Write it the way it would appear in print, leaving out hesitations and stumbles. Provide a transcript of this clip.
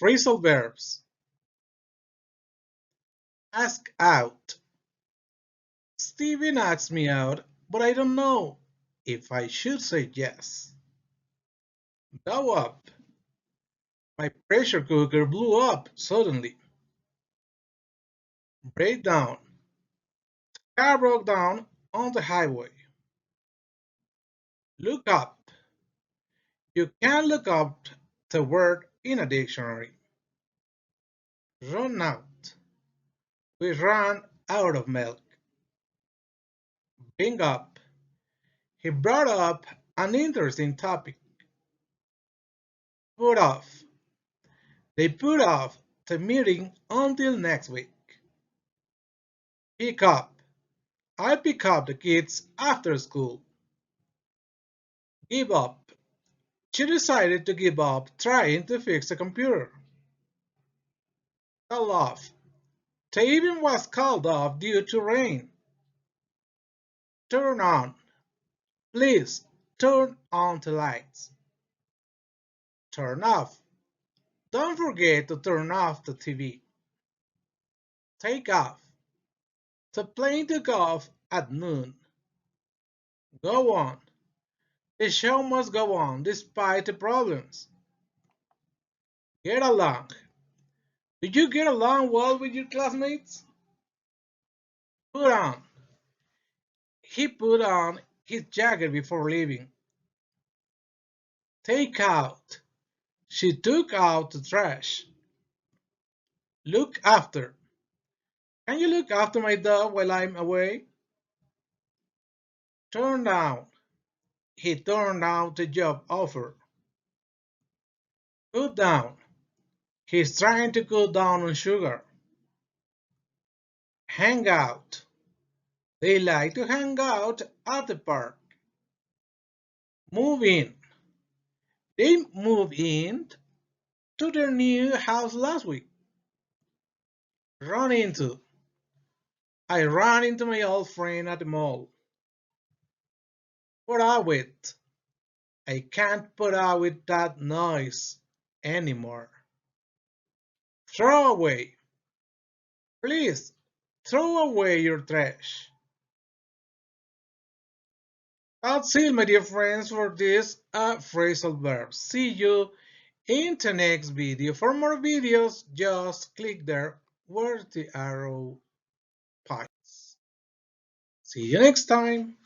Phrasal verbs. Ask out. Steven asked me out, but I don't know if I should say yes. Blow up. My pressure cooker blew up suddenly. Break down. Car broke down on the highway. Look up. You can look up the word in a dictionary. Run out. We ran out of milk. Bring up. He brought up an interesting topic. Put off. They put off the meeting until next week. Pick up. I pick up the kids after school. Give up. She decided to give up trying to fix the computer. Call off. The event was called off due to rain. Turn on. Please turn on the lights. Turn off. Don't forget to turn off the TV. Take off. The plane took off at noon. Go on. The show must go on despite the problems. Get along. Did you get along well with your classmates? Put on. He put on his jacket before leaving. Take out. She took out the trash. Look after. Can you look after my dog while I'm away? Turn down. He turned down the job offer. Cut down. He's trying to cut down on sugar. Hang out. They like to hang out at the park. Move in. They moved in to their new house last week. Run into. I ran into my old friend at the mall. Put out with. I can't put out with that noise anymore. Throw away. Please throw away your trash. That's it, my dear friends, for this phrasal verbs. See you in the next video. For more videos, just click there where the arrow points. See you next time.